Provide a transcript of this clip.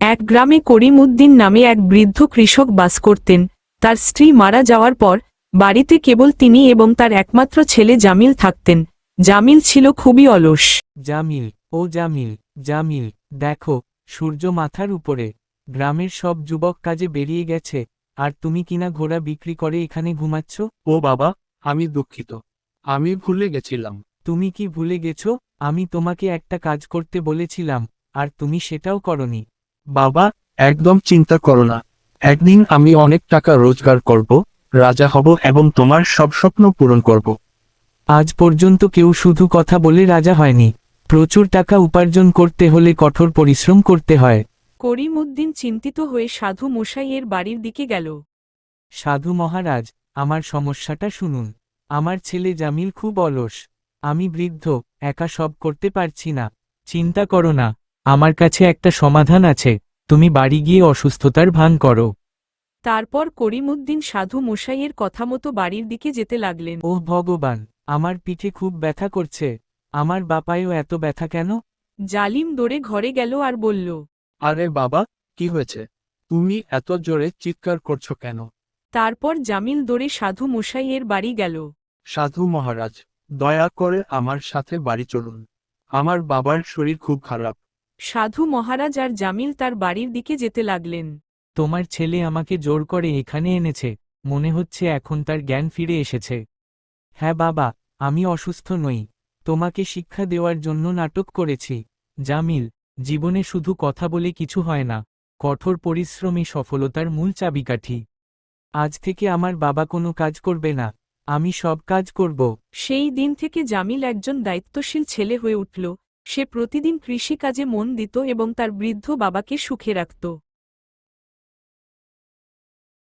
এক গ্রামে করিমউদ্দিন নামে এক বৃদ্ধ কৃষক বাস করতেন। তার স্ত্রী মারা যাওয়ার পর বাড়িতে কেবল তিনি এবং তার একমাত্র ছেলে জামিল থাকতেন। জামিল ছিল খুবই অলস। জামিল, ও জামিল, জামিল, দেখো, সূর্য মাথার উপরে। গ্রামের সব যুবক কাজে বেরিয়ে গেছে, আর তুমি কিনা ঘোড়া বিক্রি করে এখানে ঘুমাচ্ছ। ও বাবা, আমি দুঃখিত। আমি ভুলে গেছিলাম। তুমি কি ভুলে গেছো? আমি তোমাকে একটা কাজ করতে বলেছিলাম, আর তুমি সেটাও করনি। বাবা, একদম চিন্তা করো না। একদিন আমি অনেক টাকা রোজগার করব, রাজা হব এবং তোমার সব স্বপ্ন পূরণ করব। আজ পর্যন্ত কেউ শুধু কথা বলে রাজা হয়নি। প্রচুর টাকা উপার্জন করতে হলে কঠোর পরিশ্রম করতে হয়। করিমউদ্দিন চিন্তিত হয়ে সাধু মশাইয়ের বাড়ির দিকে গেল। সাধু মহারাজ, আমার সমস্যাটা শুনুন। আমার ছেলে জামিল খুব অলস। আমি বৃদ্ধ, একা সব করতে পারছি না। চিন্তা করো না, আমার কাছে একটা সমাধান আছে। তুমি বাড়ি গিয়ে অসুস্থতার ভান করো। তারপর করিমউদ্দিন সাধু মশাইয়ের কথা মতো বাড়ির দিকে যেতে লাগলেন। ওহ ভগবান, আমার পিঠে খুব ব্যথা করছে। আমার বাপায়ও এত ব্যথা কেন? জালিম দৌড়ে ঘরে গেল আর বলল। আরে বাবা, কি হয়েছে? তুমি এত জোরে চিৎকার করছো কেন? তারপর জামিল দৌড়ে সাধু মশাইয়ের বাড়ি গেল। সাধু মহারাজ, দয়া করে আমার সাথে বাড়ি চলুন। আমার বাবার শরীর খুব খারাপ। সাধু মহারাজ আর জামিল তার বাড়ির দিকে যেতে লাগলেন। তোমার ছেলে আমাকে জোর করে এখানে এনেছে। মনে হচ্ছে এখন তার জ্ঞান ফিরে এসেছে। হ্যাঁ বাবা, আমি অসুস্থ নই। তোমাকে শিক্ষা দেওয়ার জন্য নাটক করেছি। জামিল, জীবনে শুধু কথা বলে কিছু হয় না। কঠোর পরিশ্রমই সফলতার মূল চাবিকাঠি। আজ থেকে আমার বাবা কোনো কাজ করবে না। আমি সব কাজ করব। সেই দিন থেকে জামিল একজন দায়িত্বশীল ছেলে হয়ে উঠল। সে প্রতিদিন কৃষিকাজে মন দিত এবং তার বৃদ্ধ বাবাকে সুখে রাখত।